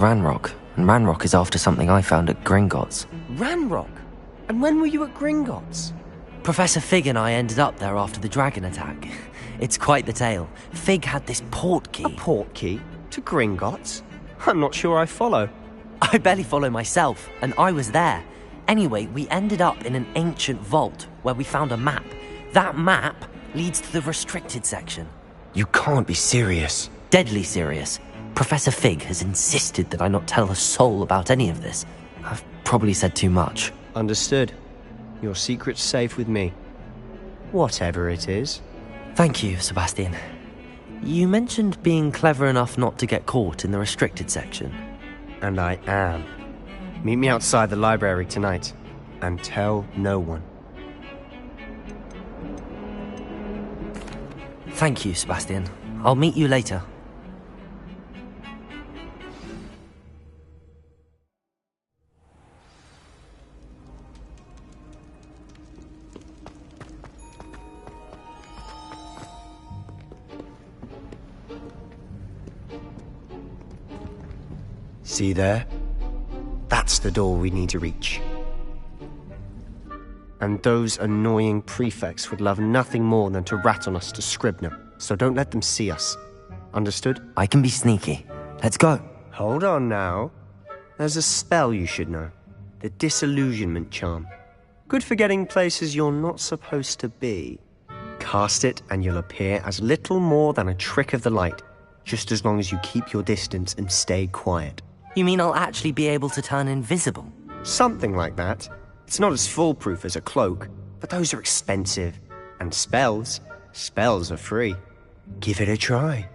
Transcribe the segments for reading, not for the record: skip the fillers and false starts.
Ranrock, and Ranrock is after something I found at Gringotts. Ranrock? And when were you at Gringotts? Professor Fig and I ended up there after the dragon attack. It's quite the tale. Fig had this port key. A port key? To Gringotts? I'm not sure I follow. I barely follow myself, and I was there. Anyway, we ended up in an ancient vault where we found a map. That map leads to the restricted section. You can't be serious. Deadly serious. Professor Fig has insisted that I not tell a soul about any of this. I've probably said too much. Understood. Your secret's safe with me. Whatever it is. Thank you, Sebastian. You mentioned being clever enough not to get caught in the restricted section. And I am. Meet me outside the library tonight, and tell no one. Thank you, Sebastian. I'll meet you later. See there? That's the door we need to reach. And those annoying prefects would love nothing more than to rat on us to Scribner, so don't let them see us. Understood? I can be sneaky. Let's go. Hold on now. There's a spell you should know. The Disillusionment Charm. Good for getting places you're not supposed to be. Cast it and you'll appear as little more than a trick of the light, just as long as you keep your distance and stay quiet. You mean I'll actually be able to turn invisible? Something like that. It's not as foolproof as a cloak, but those are expensive. And spells are free. Give it a try.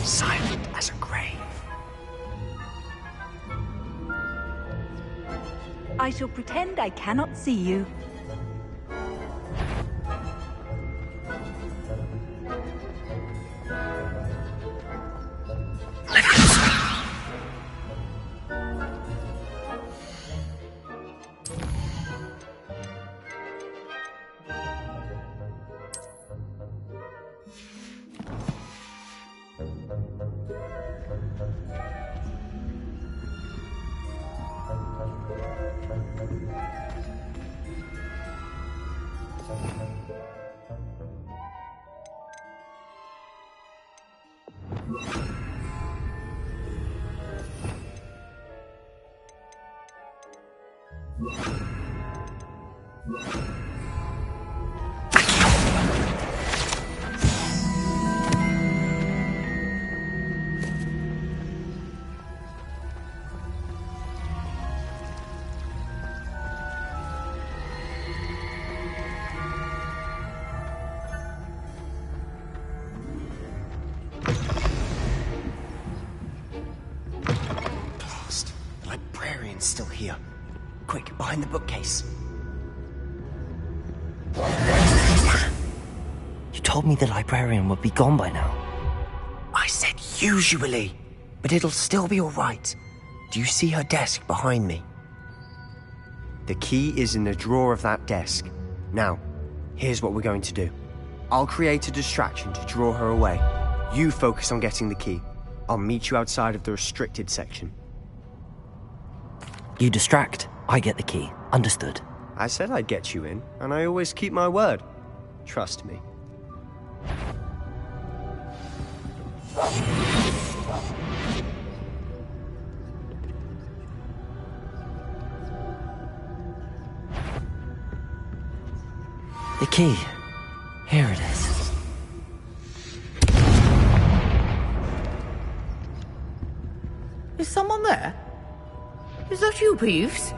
Silent as a grave. I shall pretend I cannot see you. Still here. Quick, behind the bookcase. You told me the librarian would be gone by now. I said usually, but it'll still be all right. Do you see her desk behind me? The key is in the drawer of that desk. Now, here's what we're going to do. I'll create a distraction to draw her away. You focus on getting the key. I'll meet you outside of the restricted section. You distract, I get the key. Understood. I said I'd get you in, and I always keep my word. Trust me. The key. Here it is. Is someone there? Is that you, Peeves?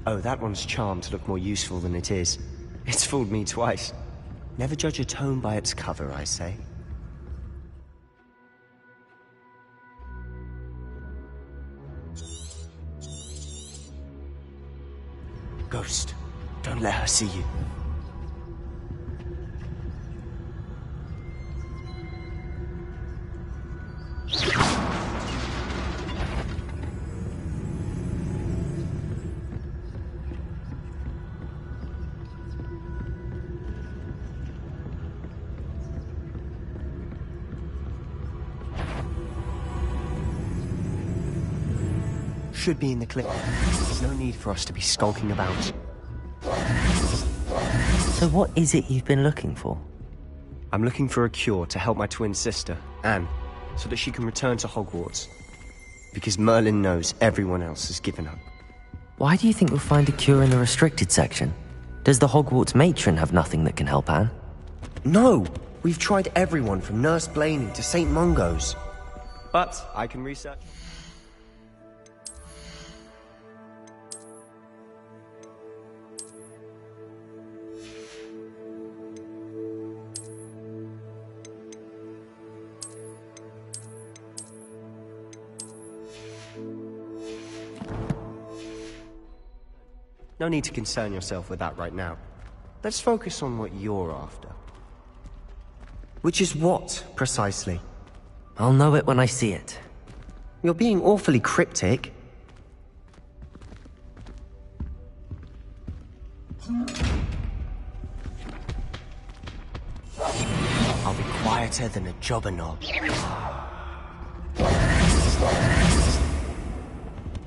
Oh, that one's charmed to look more useful than it is. It's fooled me twice. Never judge a tome by its cover, I say. Ghost, don't let her see you. Should be in the clip. There's no need for us to be skulking about. So what is it you've been looking for? I'm looking for a cure to help my twin sister, Anne, so that she can return to Hogwarts. Because Merlin knows everyone else has given up. Why do you think we'll find a cure in the restricted section? Does the Hogwarts matron have nothing that can help Anne? No! We've tried everyone from Nurse Blaney to St. Mungo's. But I can research... No need to concern yourself with that right now. Let's focus on what you're after. Which is what, precisely? I'll know it when I see it. You're being awfully cryptic. I'll be quieter than a jobberknob.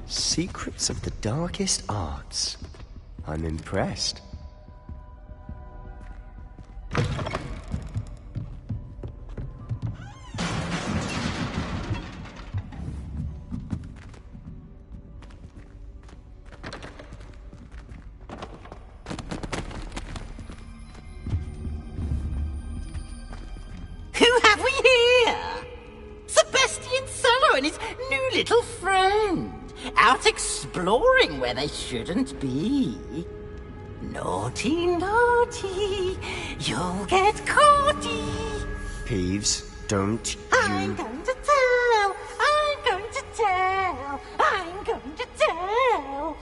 Secrets of the darkest arts. I'm impressed. Who have we here? Sebastian Sallow and his new little friend. Out exploring where they shouldn't be. Naughty, naughty, you'll get caughty. Peeves, don't you... I'm going to tell, I'm going to tell, I'm going to tell.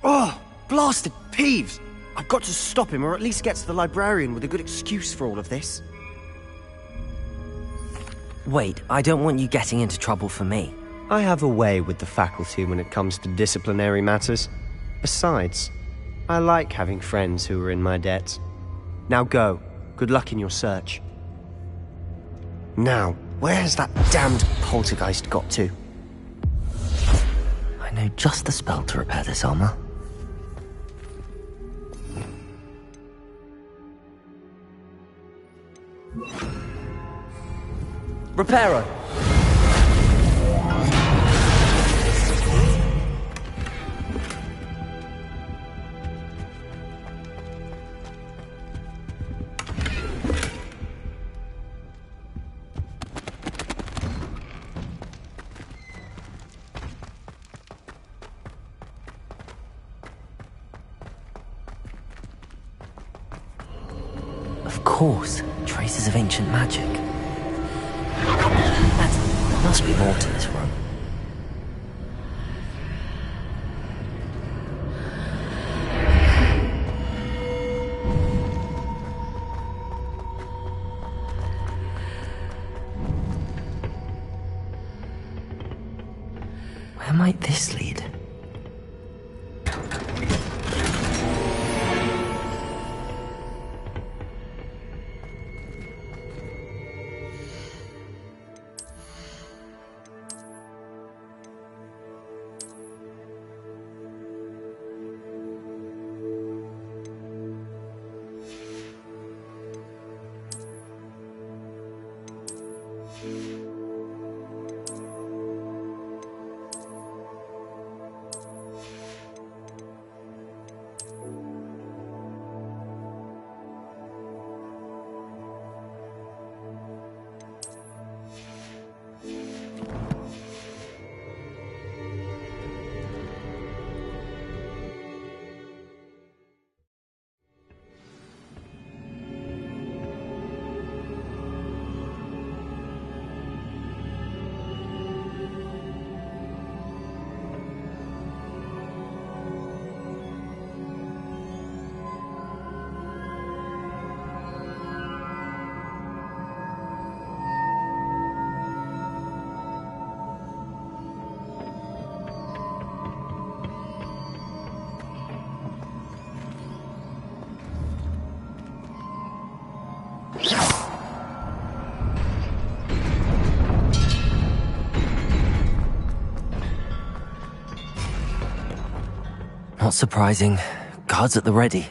Oh, blasted Peeves! I've got to stop him, or at least get to the librarian with a good excuse for all of this. Wait, I don't want you getting into trouble for me. I have a way with the faculty when it comes to disciplinary matters. Besides, I like having friends who are in my debt. Now go. Good luck in your search. Now, where's that damned poltergeist got to? I know just the spell to repair this armor. Reparo! Of course, traces of ancient magic. There must be more to this room. Where might this lead? Not surprising. Guards at the ready.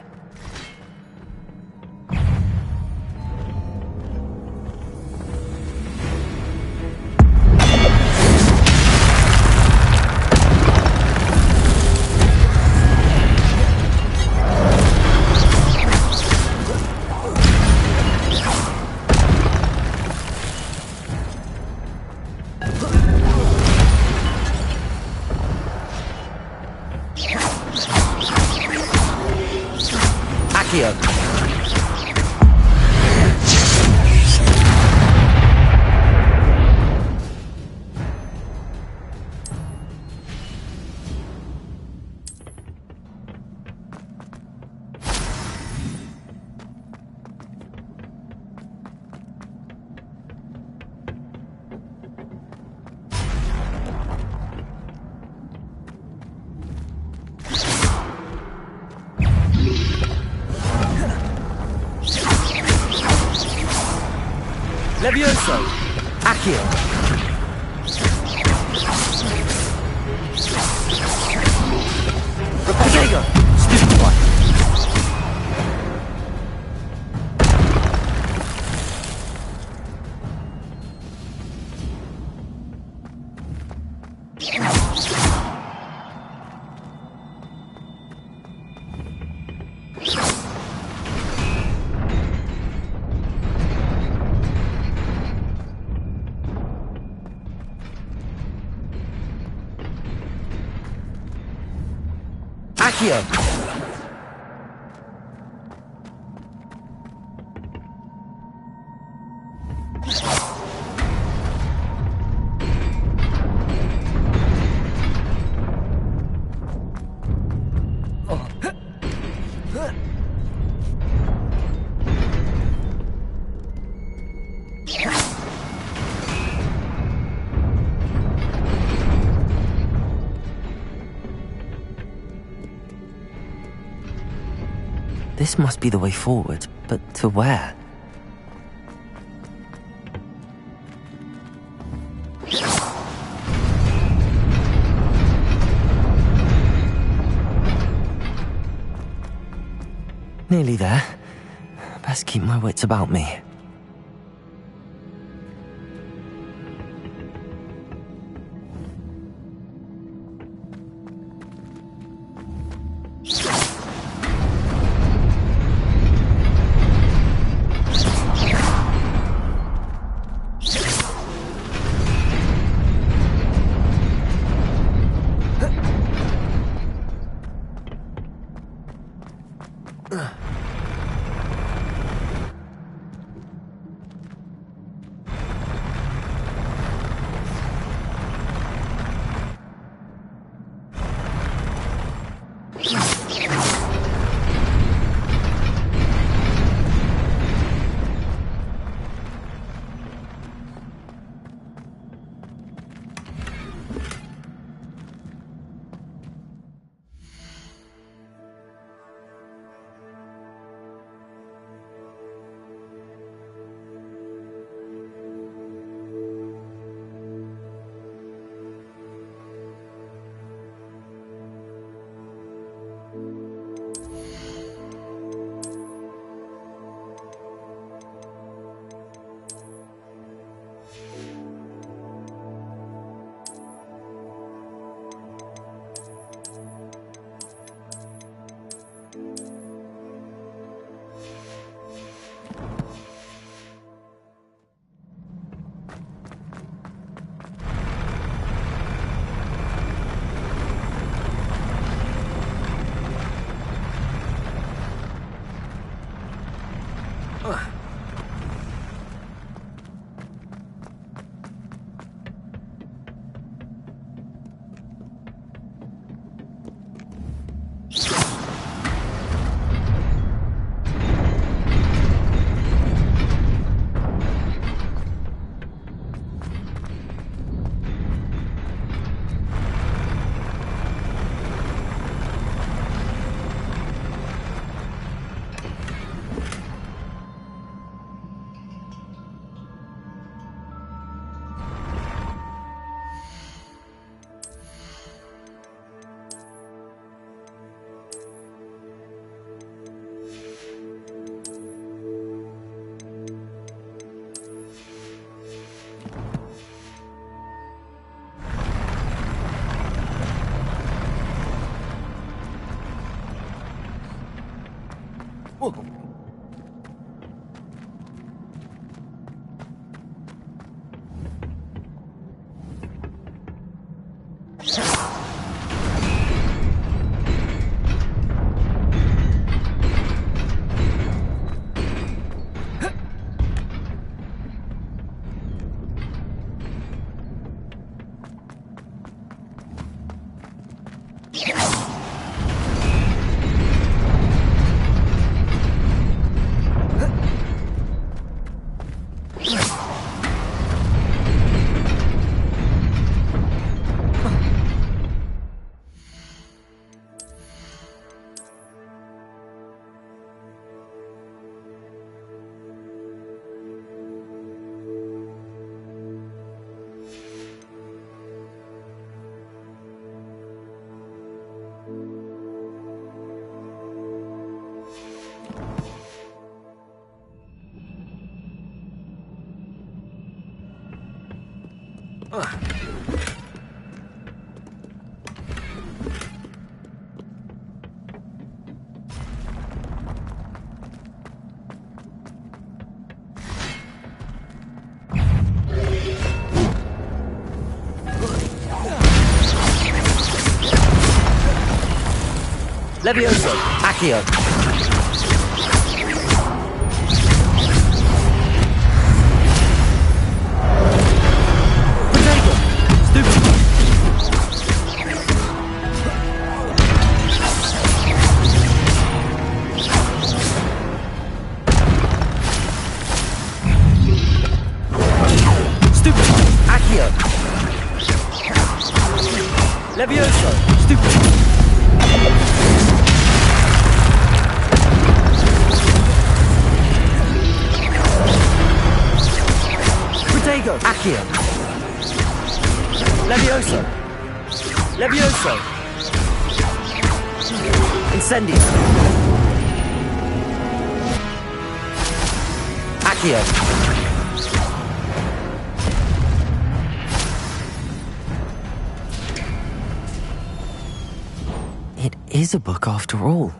Accio. Levioso! Accio! Repagego! Stupefy! Accio! This must be the way forward, but to where? Nearly there. Best keep my wits about me. Levioso! Accio! Protego! Stupid! Stupid! Accio! Levioso! Stupid! Protego! Accio! Levioso! Levioso! Incendio! Accio! It is a book after all.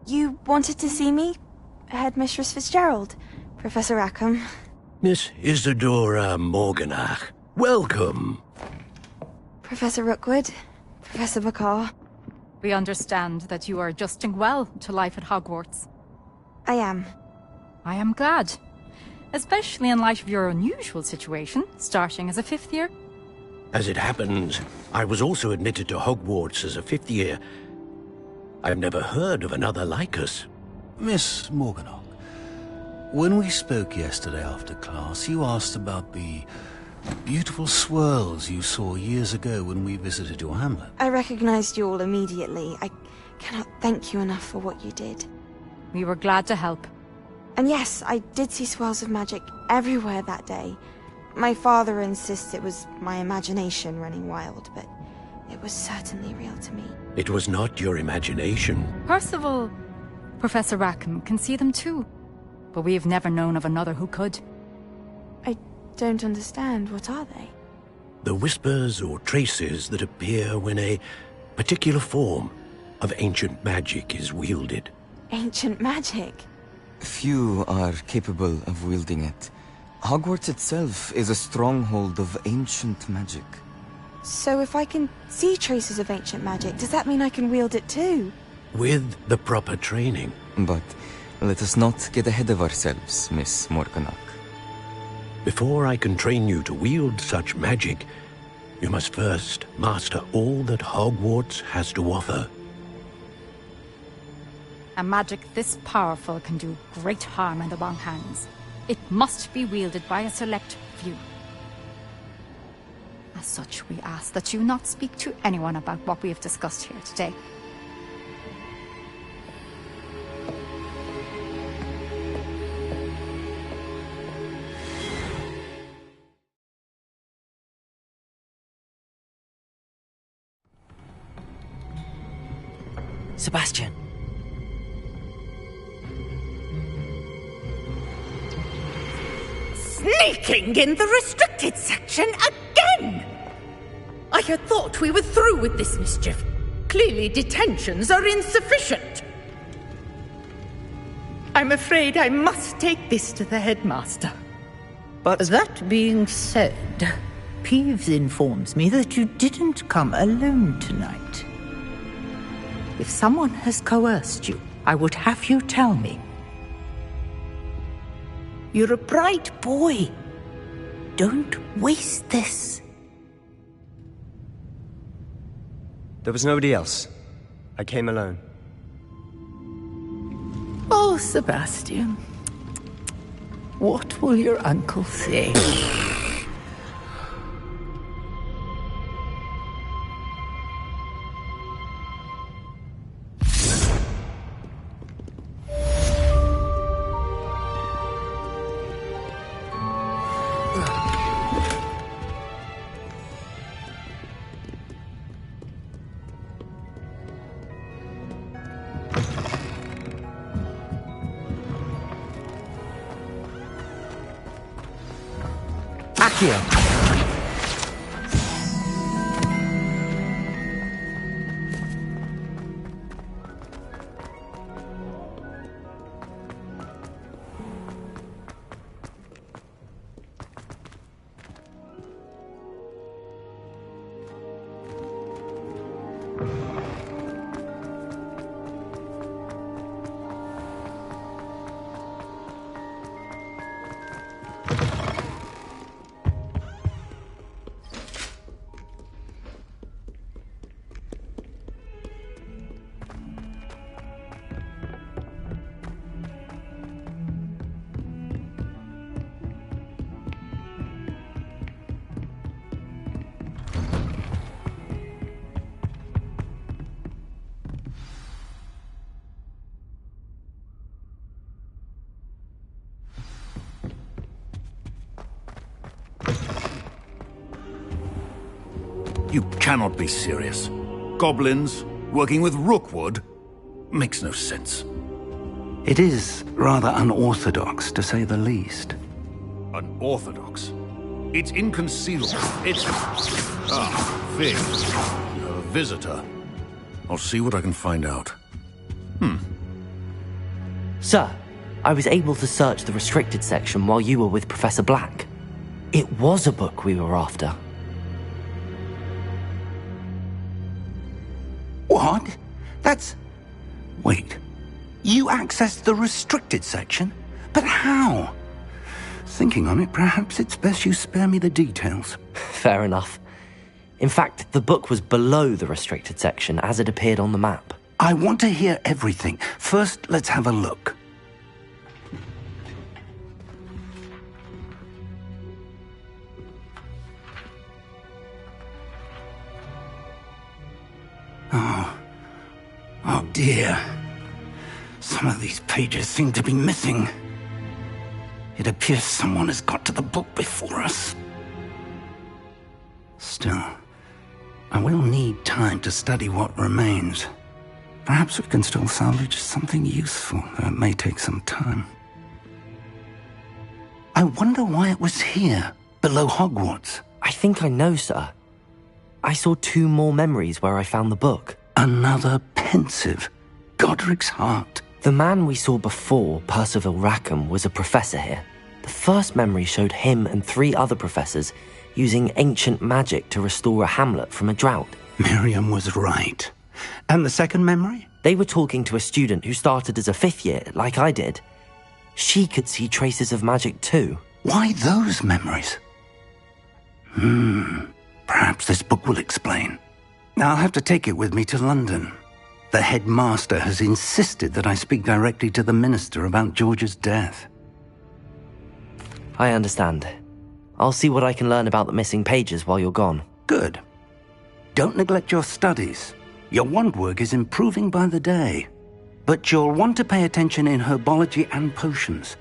You wanted to see me? Headmistress Fitzgerald? Professor Rackham? Miss Isadora Morganach, welcome. Professor Rookwood? Professor Bakar? We understand that you are adjusting well to life at Hogwarts. I am. I am glad. Especially in light of your unusual situation, starting as a fifth year. As it happens, I was also admitted to Hogwarts as a fifth year. I've never heard of another like us. Miss Morganach, when we spoke yesterday after class, you asked about the beautiful swirls you saw years ago when we visited your hamlet. I recognized you all immediately. I cannot thank you enough for what you did. We were glad to help. And yes, I did see swirls of magic everywhere that day. My father insists it was my imagination running wild, but it was certainly real to me. It was not your imagination. Percival, Professor Rackham can see them too. But we have never known of another who could. I don't understand. What are they? The whispers or traces that appear when a particular form of ancient magic is wielded. Ancient magic? Few are capable of wielding it. Hogwarts itself is a stronghold of ancient magic. So if I can see traces of ancient magic, does that mean I can wield it too? With the proper training. But let us not get ahead of ourselves, Miss Morganach. Before I can train you to wield such magic, you must first master all that Hogwarts has to offer. A magic this powerful can do great harm in the wrong hands. It must be wielded by a select few. As such, we ask that you not speak to anyone about what we have discussed here today. Sebastian. Sneaking in the restricted section again! I had thought we were through with this mischief. Clearly detentions are insufficient. I'm afraid I must take this to the headmaster. But that being said, Peeves informs me that you didn't come alone tonight. If someone has coerced you, I would have you tell me. You're a bright boy. Don't waste this. there was nobody else. I came alone. Oh, Sebastian. What will your uncle say? Accio! You cannot be serious. Goblins working with Rookwood? Makes no sense. It is rather unorthodox, to say the least. Unorthodox? It's inconceivable. It's... Ah, Fig. You have a visitor. I'll see what I can find out. Sir, I was able to search the restricted section while you were with Professor Black. It was a book we were after. What? That's... Wait. You accessed the restricted section? But how? Thinking on it, perhaps it's best you spare me the details. Fair enough. In fact, the book was below the restricted section as it appeared on the map. I want to hear everything. First, let's have a look. Oh dear. Some of these pages seem to be missing. It appears someone has got to the book before us. Still, I will need time to study what remains. Perhaps we can still salvage something useful, though it may take some time. I wonder why it was here, below Hogwarts. I think I know, sir. I saw 2 more memories where I found the book. Another pensive. Godric's heart. The man we saw before, Percival Rackham, was a professor here. The first memory showed him and 3 other professors using ancient magic to restore a hamlet from a drought. Miriam was right. And the second memory? They were talking to a student who started as a 5th year, like I did. She could see traces of magic too. Why those memories? Perhaps this book will explain. I'll have to take it with me to London. The headmaster has insisted that I speak directly to the minister about George's death. I understand. I'll see what I can learn about the missing pages while you're gone. Good. Don't neglect your studies. Your wand work is improving by the day. But you'll want to pay attention in herbology and potions.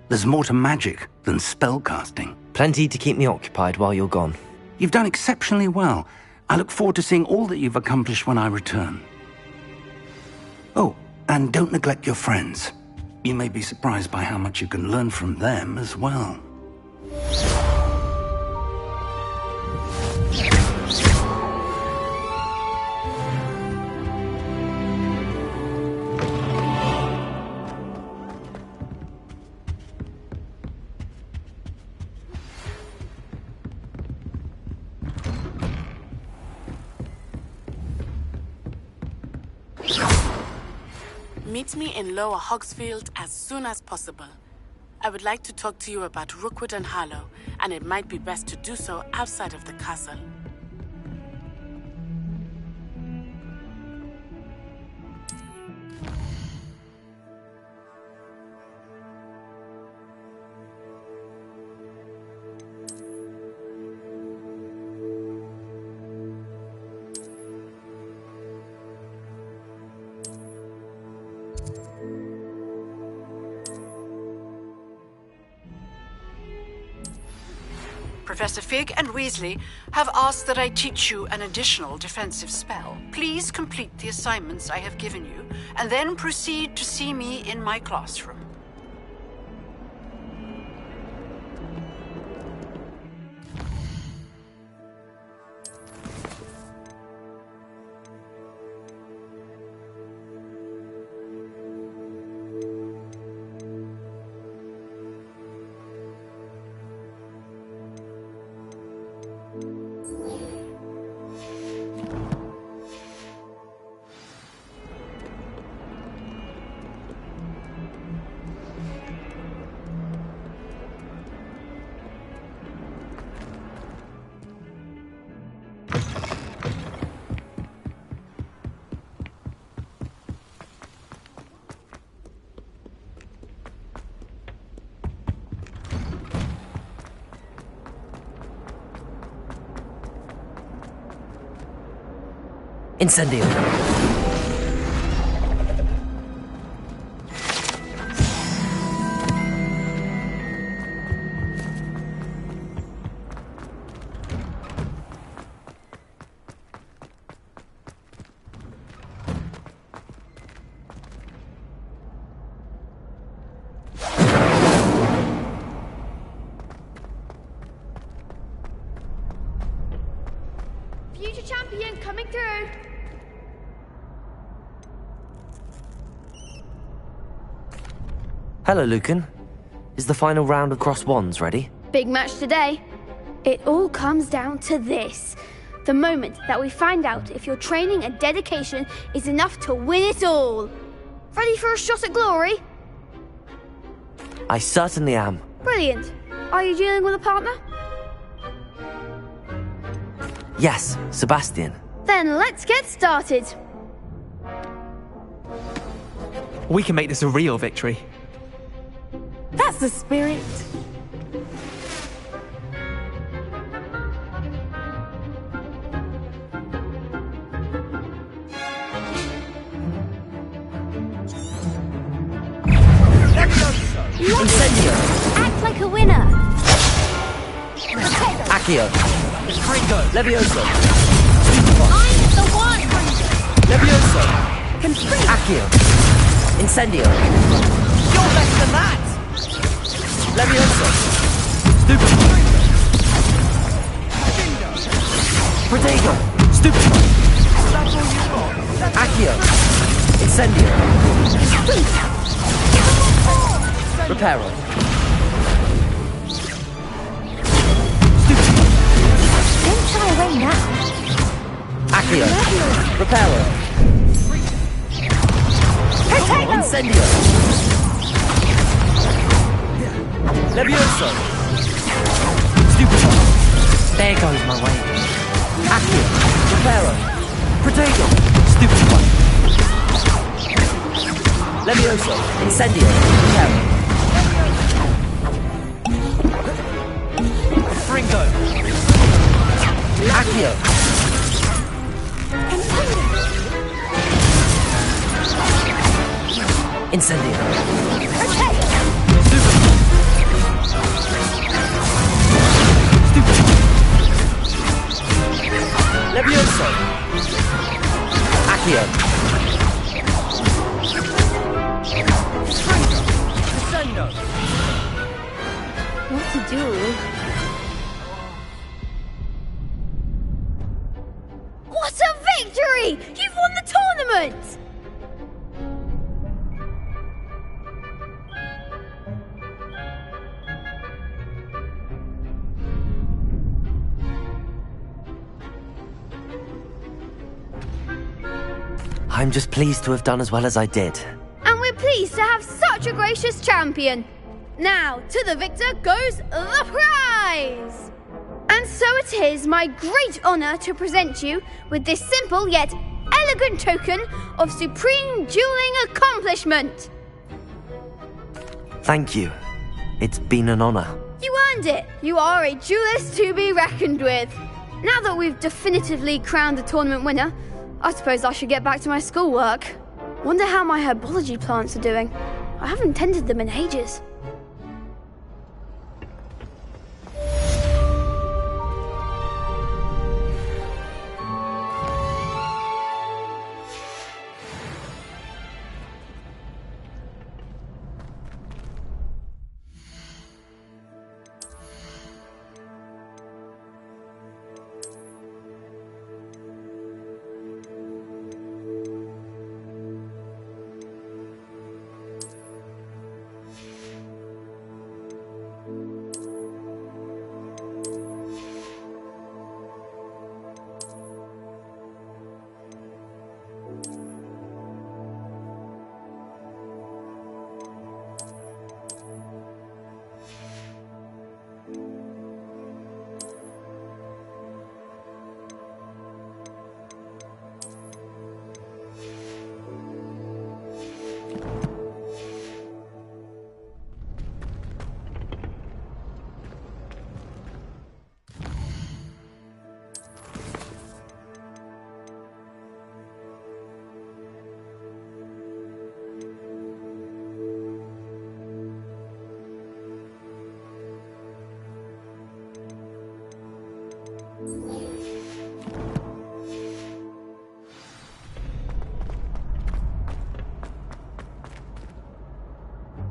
There's more to magic than spellcasting. Plenty to keep me occupied while you're gone. You've done exceptionally well. I look forward to seeing all that you've accomplished when I return. Oh, and don't neglect your friends. You may be surprised by how much you can learn from them as well. Meet me in Lower Hogsfield as soon as possible. I would like to talk to you about Rookwood and Harlow, and it might be best to do so outside of the castle. Professor Fig and Weasley have asked that I teach you an additional defensive spell. Please complete the assignments I have given you, and then proceed to see me in my classroom. Incendio. Future champion coming through. Hello, Lucan. Is the final round of Cross Wands ready? Big match today. It all comes down to this. The moment that we find out if your training and dedication is enough to win it all. Ready for a shot at glory? I certainly am. Brilliant. Are you dealing with a partner? Yes, Sebastian. Then let's get started. We can make this a real victory. That's the spirit. Incendio. Act like a winner. Accio. Levioso. I'm the one. Levioso. Accio. Incendio. You're less than that. Levioso. Stupid. Protego. Stupid. Accio. Incendio. Reparo. Don't shy away now. Accio. Reparo. Incendio. Levioso. Stupefy. There goes my way. Accio. Reparo. Protego. Stupefy. Levioso. Incendio. Reparo. Fringo. Accio. Incendio. Levioso. Accio. What to do? What a victory! You've won the tournament! I'm just pleased to have done as well as I did. And we're pleased to have such a gracious champion. Now, to the victor goes the prize! And so it is my great honour to present you with this simple yet elegant token of supreme dueling accomplishment. Thank you. It's been an honour. You earned it. You are a duelist to be reckoned with. Now that we've definitively crowned the tournament winner, I suppose I should get back to my schoolwork. Wonder how my herbology plants are doing. I haven't tended them in ages.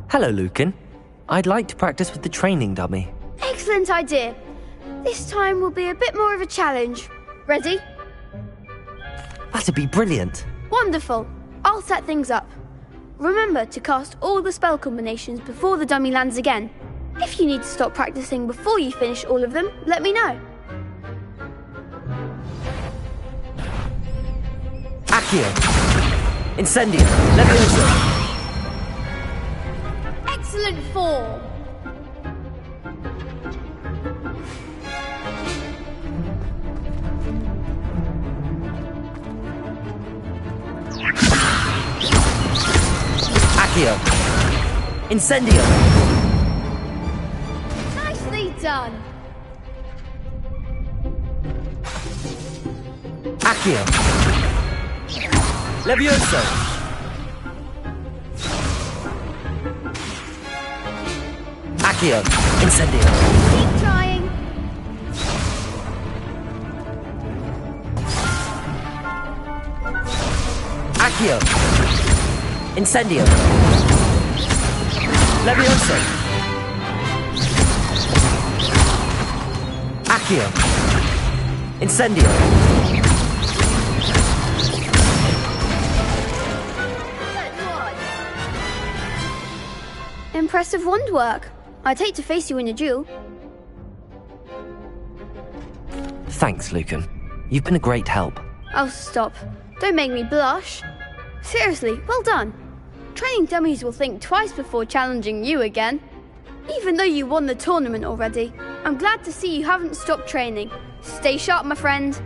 Hello, Lucan. I'd like to practice with the training dummy. Excellent idea. This time will be a bit more of a challenge. Ready? That'd be brilliant. Wonderful. I'll set things up. Remember to cast all the spell combinations before the dummy lands again. If you need to stop practicing before you finish all of them, let me know. Accio. Incendio. Levioso. Excellent form. Accio. Incendio. Nicely done. Accio. Levioso. Accio. Incendio. Keep trying. Accio. Incendio. Levioso. Accio. Incendio. Good one. Impressive wand work. I'd hate to face you in a duel. Thanks, Lucan. You've been a great help. Oh, stop. Don't make me blush. Seriously, well done. Training dummies will think twice before challenging you again. Even though you won the tournament already, I'm glad to see you haven't stopped training. Stay sharp, my friend.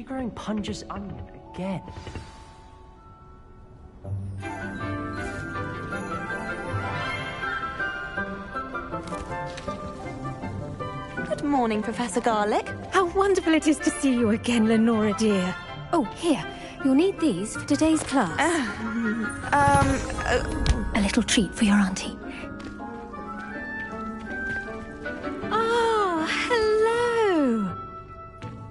Growing Punja's onion again. Good morning, Professor Garlick. How wonderful it is to see you again, Lenora dear. Oh, here. You'll need these for today's class. A little treat for your auntie. Ah, hello.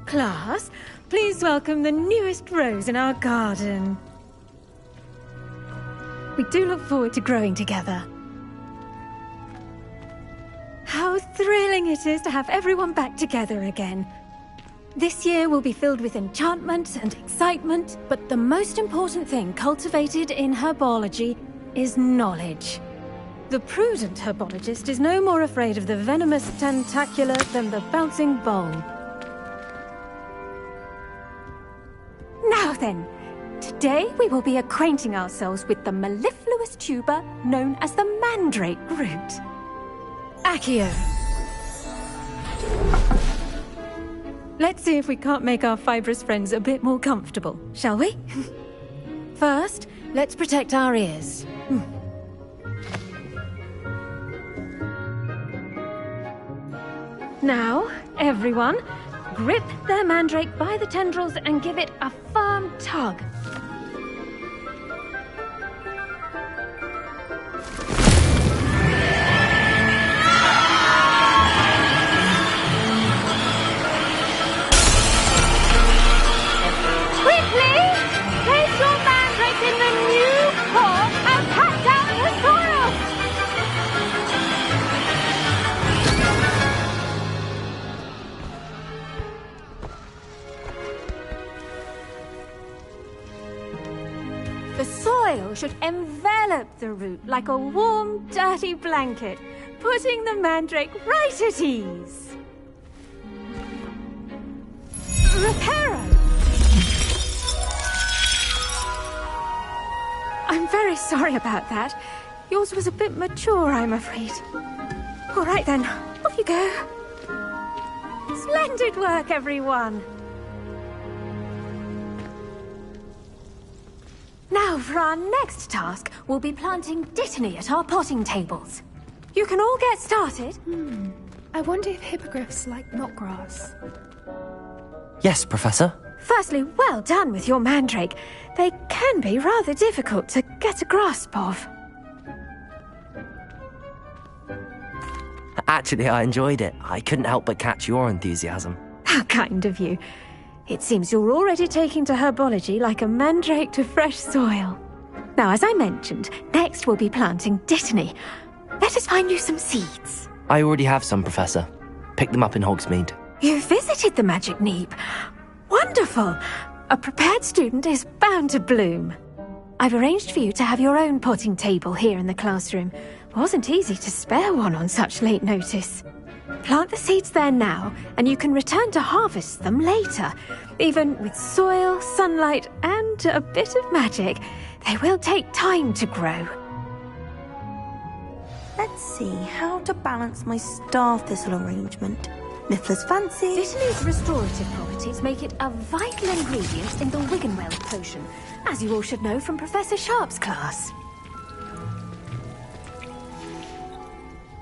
Class, please welcome the newest rose in our garden. We do look forward to growing together. How thrilling it is to have everyone back together again. This year will be filled with enchantment and excitement, but the most important thing cultivated in herbology is knowledge. The prudent herbologist is no more afraid of the venomous tentacula than the bouncing bulb. Now then, today we will be acquainting ourselves with the mellifluous tuber known as the mandrake root. Accio. Let's see if we can't make our fibrous friends a bit more comfortable, shall we? First, let's protect our ears. Now, everyone, grip their mandrake by the tendrils and give it a firm tug. Quickly! Place your mandrake in the new core and pat down the soil! The soil should envelop the root like a warm, dirty blanket, putting the mandrake right at ease. Reparo! I'm very sorry about that. Yours was a bit mature, I'm afraid. All right then, off you go. Splendid work, everyone. Now, for our next task, we'll be planting dittany at our potting tables. You can all get started. I wonder if hippogriffs like knotgrass. Yes, Professor. Firstly, well done with your mandrake. They can be rather difficult to get a grasp of. Actually, I enjoyed it. I couldn't help but catch your enthusiasm. How kind of you. It seems you're already taking to herbology like a mandrake to fresh soil. Now, as I mentioned, next we'll be planting Dittany. Let us find you some seeds. I already have some, Professor. Picked them up in Hogsmeade. You visited the Magic Neep. Wonderful! A prepared student is bound to bloom. I've arranged for you to have your own potting table here in the classroom. Wasn't easy to spare one on such late notice. Plant the seeds there now, and you can return to harvest them later. Even with soil, sunlight, and a bit of magic, they will take time to grow. Let's see how to balance my star thistle arrangement. Mifflin's fancy. Dittany's restorative properties make it a vital ingredient in the Wiggenweld potion, as you all should know from Professor Sharp's class.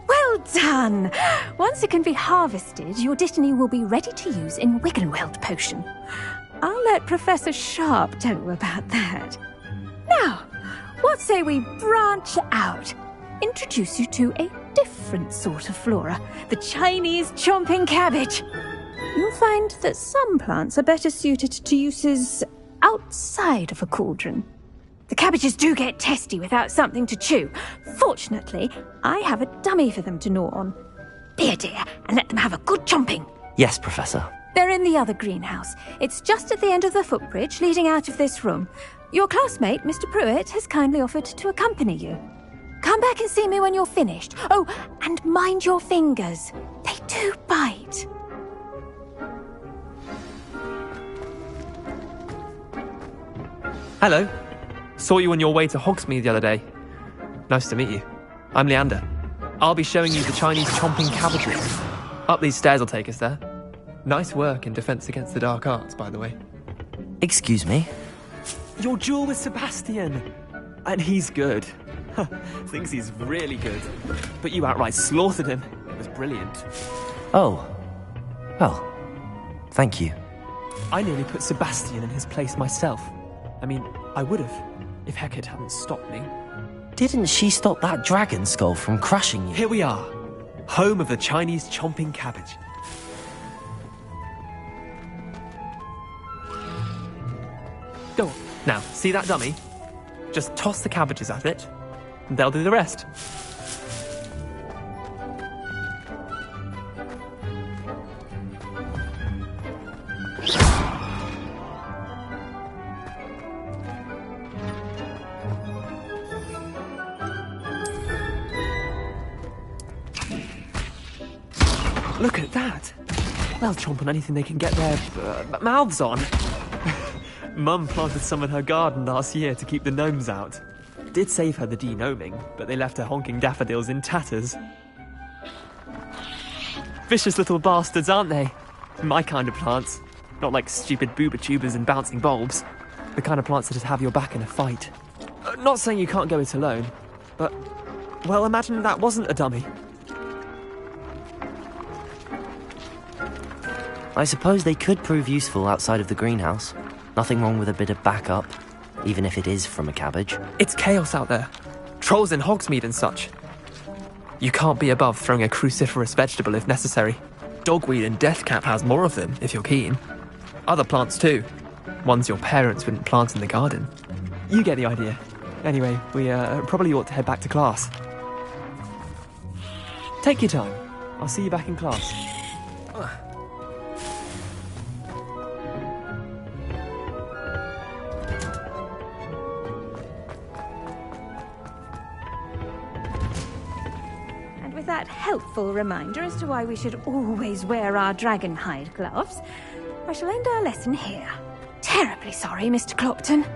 Well done! Once it can be harvested, your Dittany will be ready to use in Wiggenweld potion. I'll let Professor Sharp tell you about that. Now, what say we branch out? Introduce you to a different sort of flora, the Chinese chomping cabbage. You'll find that some plants are better suited to uses outside of a cauldron. The cabbages do get testy without something to chew. Fortunately, I have a dummy for them to gnaw on. Be a dear and let them have a good chomping. Yes, Professor. They're in the other greenhouse. It's just at the end of the footbridge leading out of this room. Your classmate, Mr. Pruitt, has kindly offered to accompany you. Come back and see me when you're finished. Oh, and mind your fingers. They do bite. Hello. Saw you on your way to Hogsmeade the other day. Nice to meet you. I'm Leander. I'll be showing you the Chinese chomping cabbages. Up these stairs will take us there. Nice work in Defense Against the Dark Arts, by the way. Excuse me? Your duel with Sebastian. And he's good. Thinks he's really good. But you outright slaughtered him. It was brilliant. Oh. Well, thank you. I nearly put Sebastian in his place myself. I mean, I would have, if Hecate hadn't stopped me. Didn't she stop that dragon skull from crushing you? Here we are, home of the Chinese chomping cabbage. Go on. Now, see that dummy? Just toss the cabbages at it, and they'll do the rest. Look at that! They'll chomp on anything they can get their mouths on. Mum planted some in her garden last year to keep the gnomes out. Did save her the de-gnoming, but they left her honking daffodils in tatters. Vicious little bastards, aren't they? My kind of plants. Not like stupid booba tubers and bouncing bulbs. The kind of plants that'd have your back in a fight. Not saying you can't go it alone, but, well, imagine that wasn't a dummy. I suppose they could prove useful outside of the greenhouse. Nothing wrong with a bit of backup, even if it is from a cabbage. It's chaos out there. Trolls in Hogsmeade and such. You can't be above throwing a cruciferous vegetable if necessary. Dogweed and deathcap has more of them, if you're keen. Other plants too. Ones your parents wouldn't plant in the garden. You get the idea. Anyway, we probably ought to head back to class. Take your time. I'll see you back in class. That helpful reminder as to why we should always wear our dragon hide gloves, I shall end our lesson here. Terribly sorry, Mr. Clopton.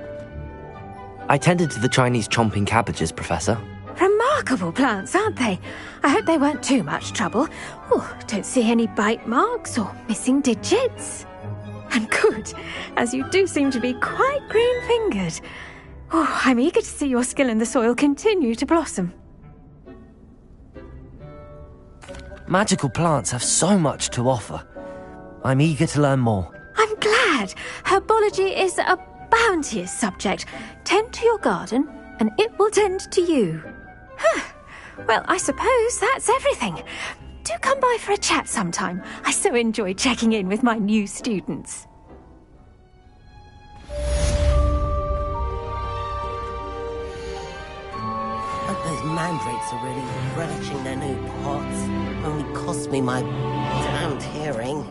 I tended to the Chinese chomping cabbages, Professor. Remarkable plants, aren't they? I hope they weren't too much trouble. Oh, don't see any bite marks or missing digits. And good, as you do seem to be quite green-fingered. Oh, I'm eager to see your skill in the soil continue to blossom. Magical plants have so much to offer. I'm eager to learn more. I'm glad. that. Herbology is a bounteous subject. Tend to your garden, and it will tend to you. Well, I suppose that's everything. Do come by for a chat sometime. I so enjoy checking in with my new students. Those mandrakes are really relishing their new pots. Only cost me my damned hearing.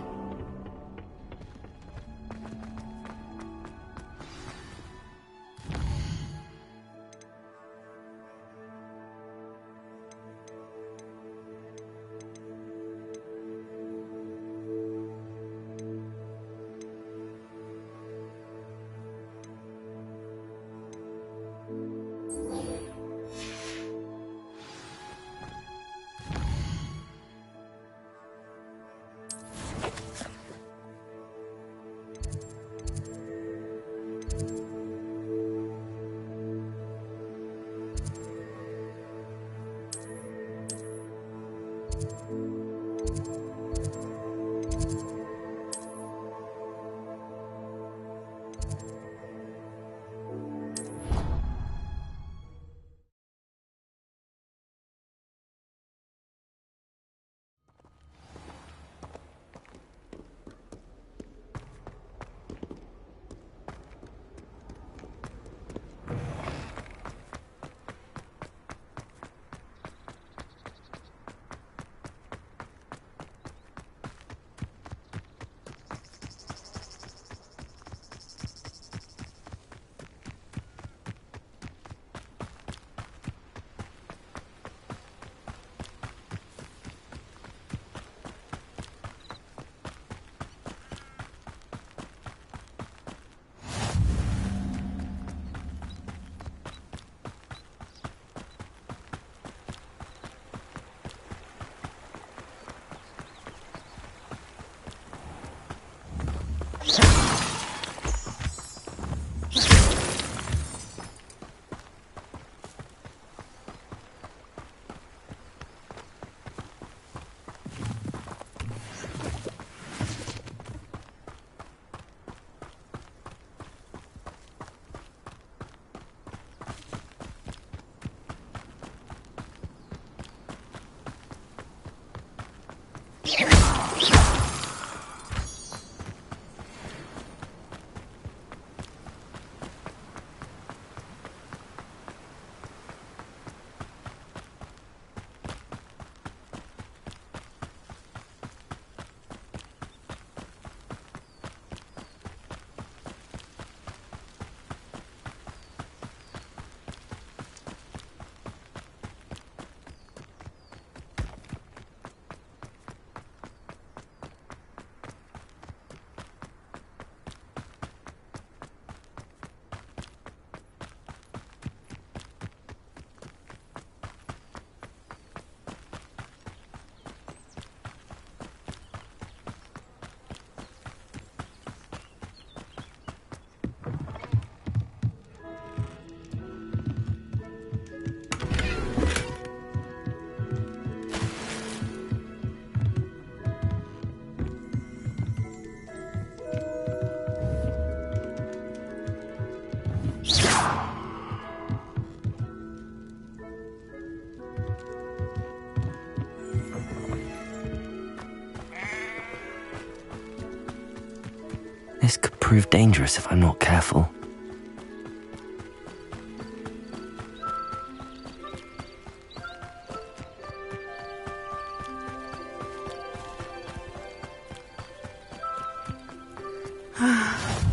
This could prove dangerous if I'm not careful.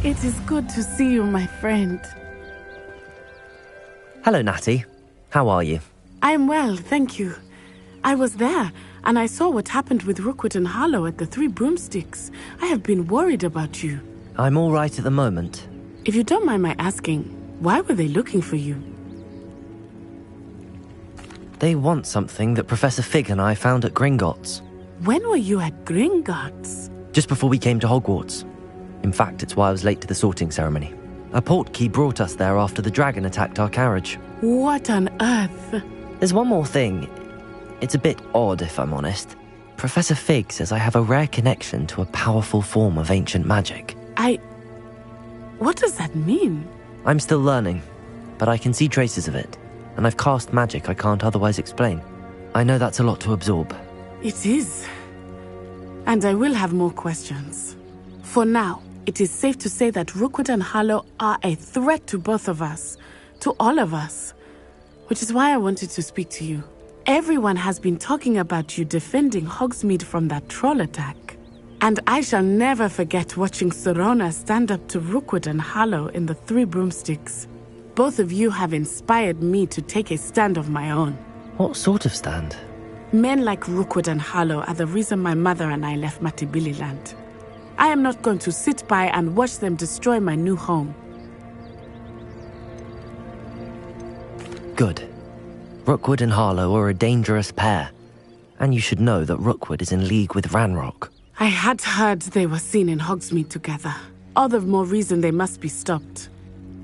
It is good to see you, my friend. Hello, Natty. How are you? I'm well, thank you. I was there, and I saw what happened with Rookwood and Harlow at the Three Broomsticks. I have been worried about you. I'm all right at the moment. If you don't mind my asking, why were they looking for you? They want something that Professor Fig and I found at Gringotts. When were you at Gringotts? Just before we came to Hogwarts. In fact, it's why I was late to the sorting ceremony. A portkey brought us there after the dragon attacked our carriage. What on earth? There's one more thing. It's a bit odd, if I'm honest. Professor Fig says I have a rare connection to a powerful form of ancient magic. What does that mean? I'm still learning, but I can see traces of it, and I've cast magic I can't otherwise explain. I know that's a lot to absorb. It is. And I will have more questions. For now, it is safe to say that Rookwood and Harlow are a threat to both of us, to all of us. Which is why I wanted to speak to you. Everyone has been talking about you defending Hogsmeade from that troll attack. And I shall never forget watching Sirona stand up to Rookwood and Harlow in the Three Broomsticks. Both of you have inspired me to take a stand of my own. What sort of stand? Men like Rookwood and Harlow are the reason my mother and I left Matabeleland. I am not going to sit by and watch them destroy my new home. Good. Rookwood and Harlow are a dangerous pair. And you should know that Rookwood is in league with Ranrock. I had heard they were seen in Hogsmeade together. All the more reason they must be stopped.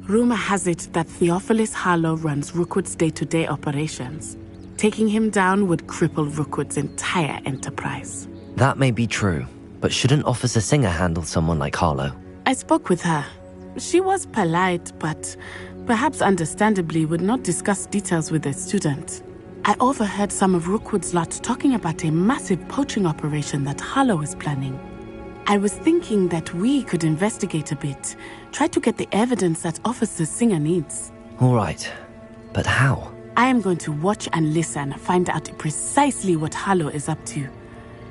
Rumor has it that Theophilus Harlow runs Rookwood's day-to-day operations. Taking him down would cripple Rookwood's entire enterprise. That may be true, but shouldn't Officer Singer handle someone like Harlow? I spoke with her. She was polite, but perhaps understandably would not discuss details with a student. I overheard some of Rookwood's lot talking about a massive poaching operation that Harlow is planning. I was thinking that we could investigate a bit, try to get the evidence that Officer Singer needs. All right, but how? I am going to watch and listen, find out precisely what Harlow is up to.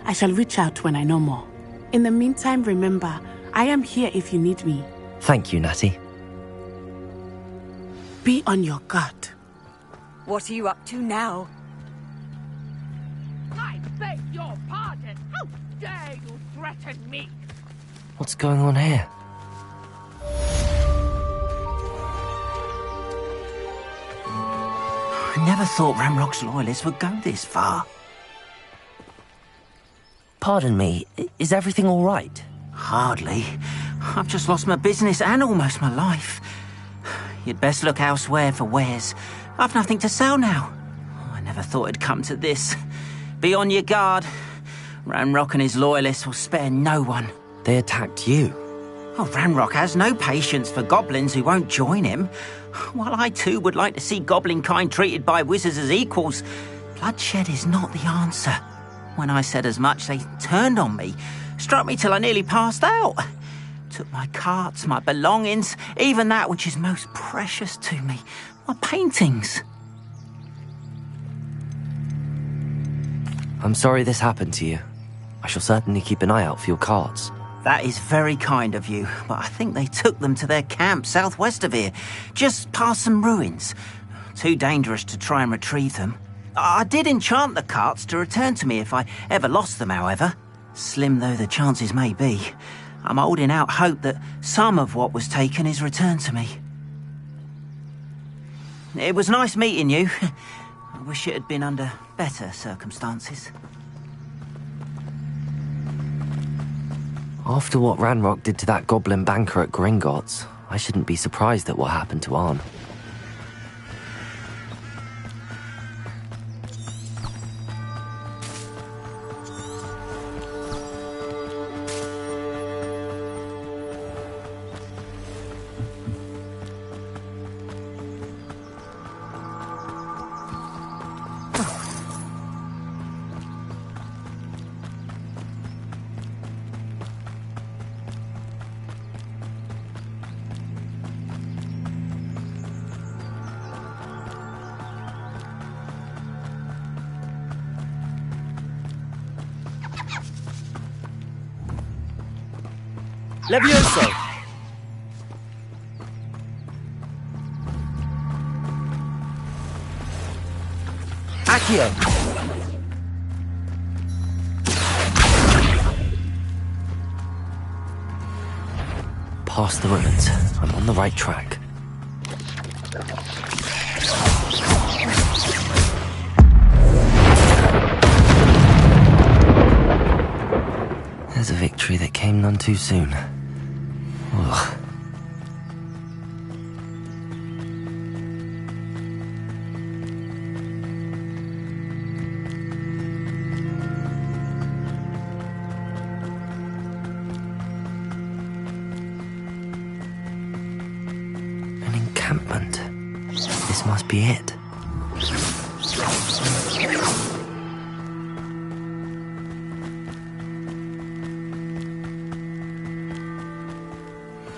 I shall reach out when I know more. In the meantime, remember, I am here if you need me. Thank you, Natty. Be on your guard. What are you up to now? I beg your pardon. How dare you threaten me? What's going on here? I never thought Ranrock's loyalists would go this far. Pardon me, is everything all right? Hardly. I've just lost my business and almost my life. You'd best look elsewhere for wares. I've nothing to sell now. I never thought it'd come to this. Be on your guard. Ranrock and his loyalists will spare no one. They attacked you. Oh, Ranrock has no patience for goblins who won't join him. While I too would like to see goblin kind treated by wizards as equals, bloodshed is not the answer. When I said as much, they turned on me, struck me till I nearly passed out. Took my carts, my belongings, even that which is most precious to me, my paintings. I'm sorry this happened to you. I shall certainly keep an eye out for your carts. That is very kind of you, but I think they took them to their camp southwest of here, just past some ruins. Too dangerous to try and retrieve them. I did enchant the carts to return to me if I ever lost them, however. Slim though the chances may be, I'm holding out hope that some of what was taken is returned to me. It was nice meeting you. I wish it had been under better circumstances. After what Ranrock did to that goblin banker at Gringotts, I shouldn't be surprised at what happened to Arn. Levioso! Accio! Past the ruins. I'm on the right track. There's a victory that came none too soon. Ugh. encampment. This must be it.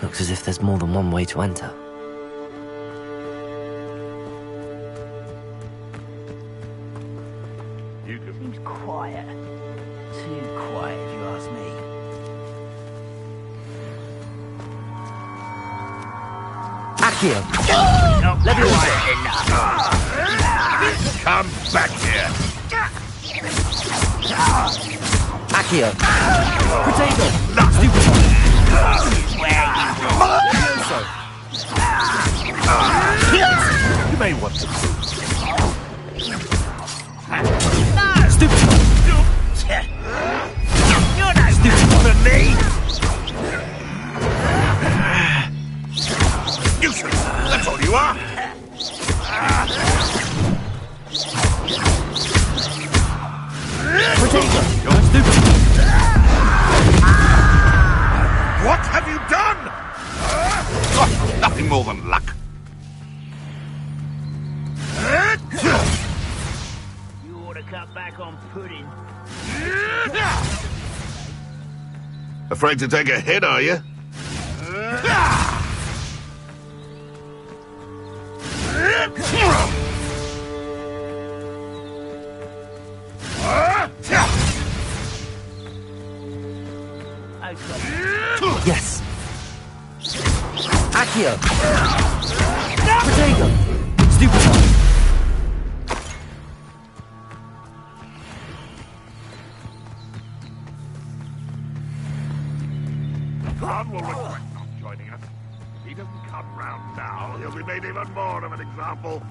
Looks as if there's more than one way to enter. Seems quiet. Too quiet, if you ask me. Accio! Let me Come back here. Accio! Potato! You may want to move. Stupid! You're no stupid for me! Useless! That's all you are! Potato! You're stupid! What have you done? Oh, nothing more than luck. You ought to cut back on pudding. Afraid to take a hit, are you? Yes! Accio! Potato! Stupid one! Khan will regret not joining us. If he doesn't come round now, he'll be made even more of an example.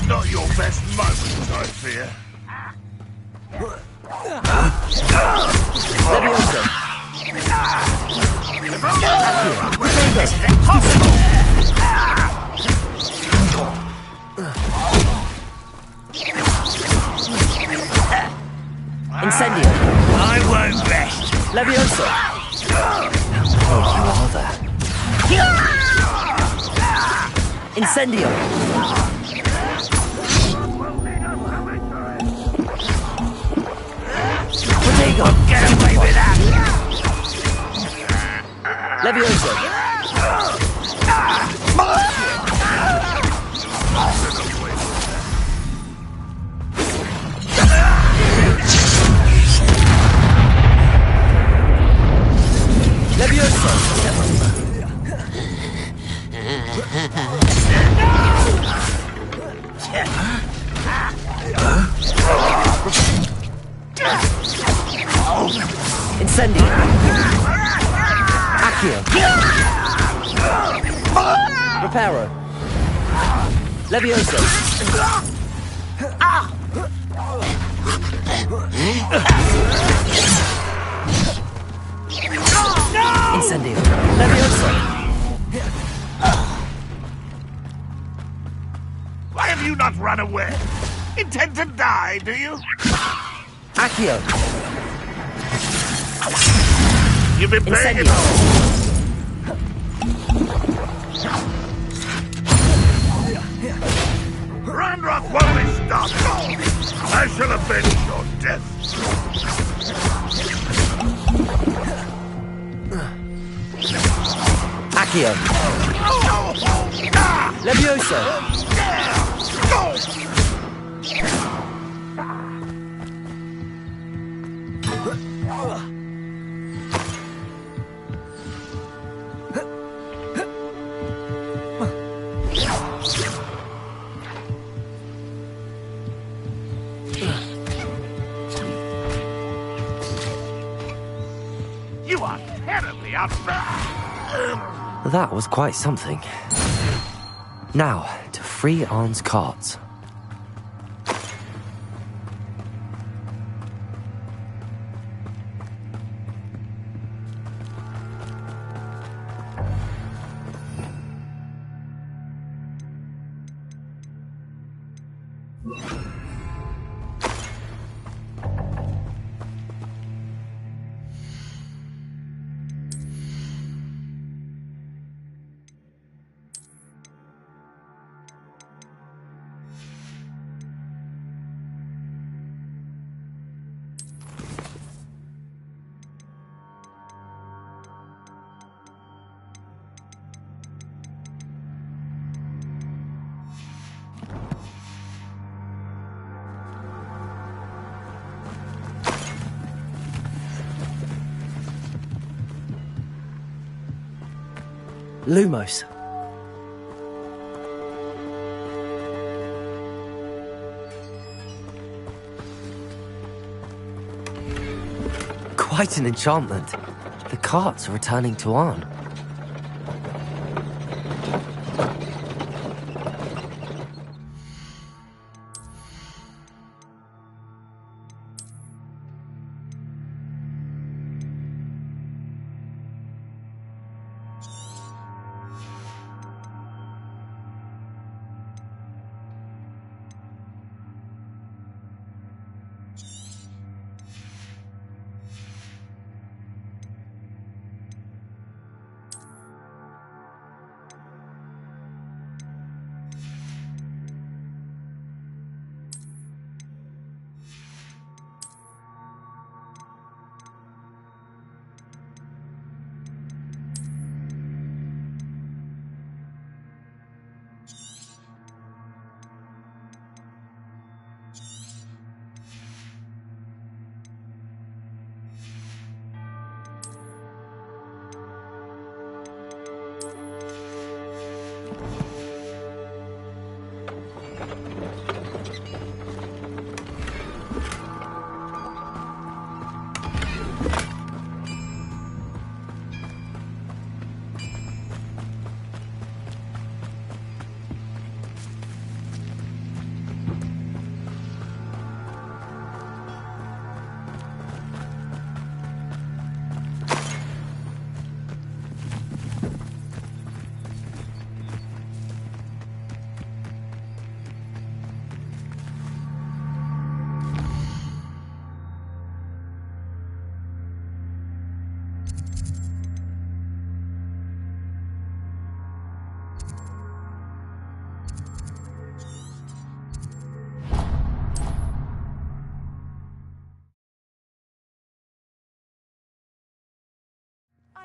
Not your best moment, I fear. Leviosa! This is impossible! Incendio! I won't rest! Leviosa! Oh, you are there. Incendio! Potato! Get away with that! Leviosa! Leviosa! Incendio! Accio! Reparo! Leviosa! Incendio! Leviosa! Why have you not run away? Intend to die, do you? Accio! You've been paying it Incendio! Ranrock won't be stopped. I shall avenge your death. Accio! Leviosa! You are terribly outmatched. That was quite something. Now, to free Arn's carts. Lumos. Quite an enchantment. The carts are returning to Arn.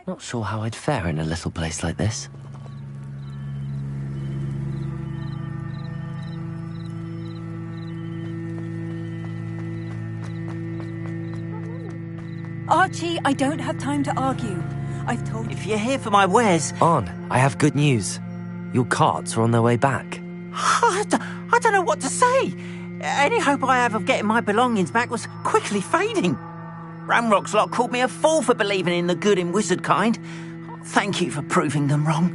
Not sure how I'd fare in a little place like this. Archie, I don't have time to argue. I've told you. If you're here for my wares... Arn, I have good news. Your carts are on their way back. I don't know what to say. Any hope I have of getting my belongings back was quickly fading. Ramrock's lot called me a fool for believing in the good in wizard kind. Thank you for proving them wrong.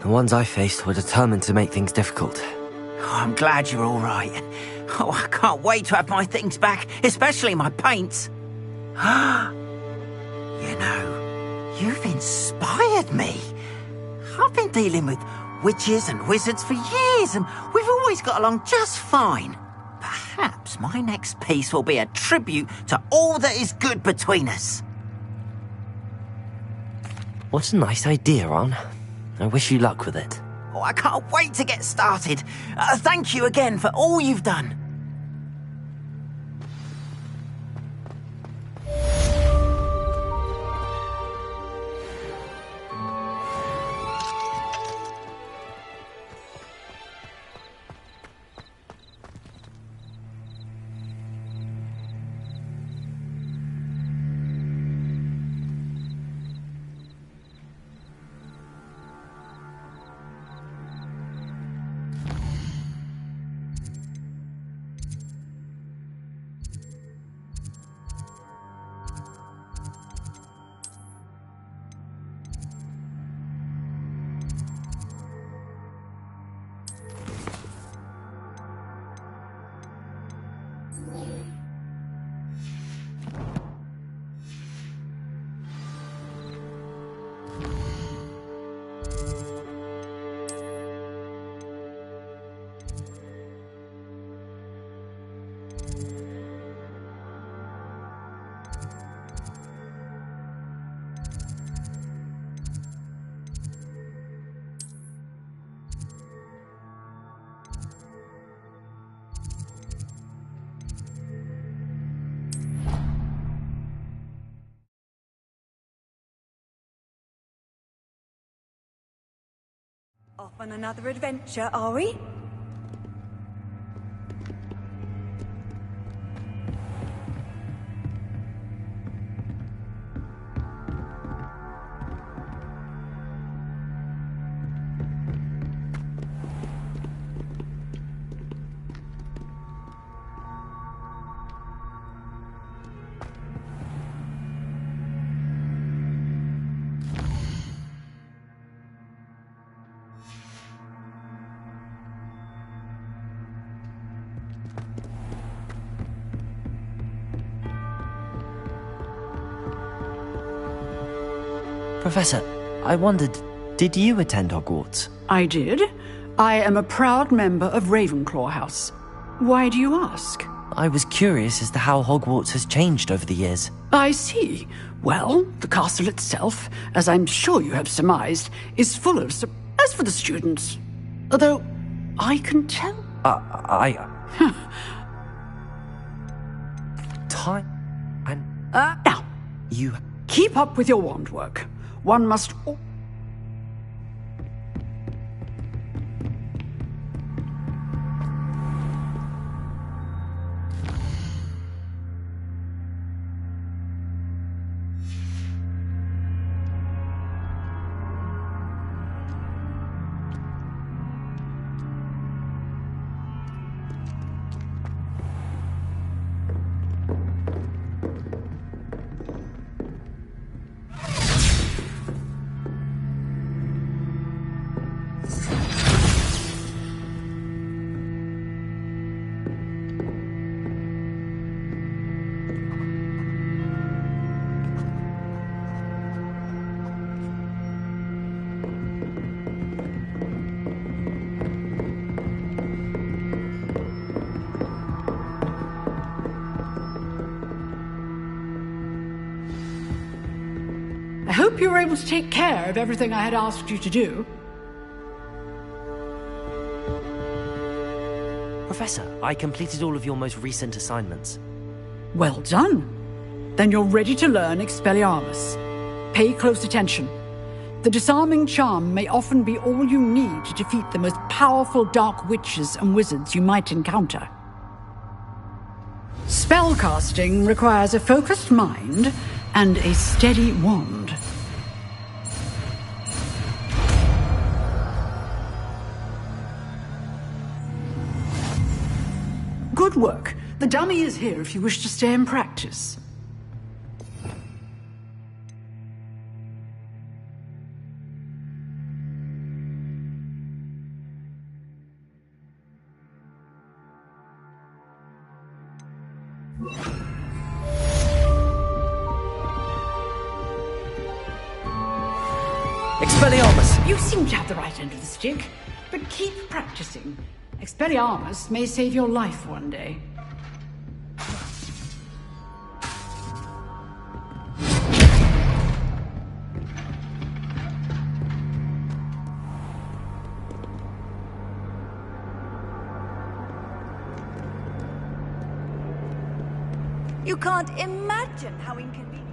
The ones I faced were determined to make things difficult. Oh, I'm glad you're all right. Oh, I can't wait to have my things back, especially my paints. You know, you've inspired me. I've been dealing with witches and wizards for years, and we've always got along just fine. Perhaps my next piece will be a tribute to all that is good between us. What a nice idea, Arn. I wish you luck with it. Oh, I can't wait to get started. Thank you again for all you've done. Off on another adventure, are we? Professor, I wondered, did you attend Hogwarts? I did. I am a proud member of Ravenclaw House. Why do you ask? I was curious as to how Hogwarts has changed over the years. I see. Well, the castle itself, as I'm sure you have surmised, is full of... As for the students, although I can tell... Time and... Now, you... Keep up with your wand work. One must... I hope you were able to take care of everything I had asked you to do. Professor, I completed all of your most recent assignments. Well done. Then you're ready to learn Expelliarmus. Pay close attention. The disarming charm may often be all you need to defeat the most powerful dark witches and wizards you might encounter. Spellcasting requires a focused mind and a steady wand. Good work. The dummy is here if you wish to stay and practice. Expelliarmus! You seem to have the right end of the stick, but keep practicing. Expelliarmus may save your life one day. You can't imagine how inconvenient.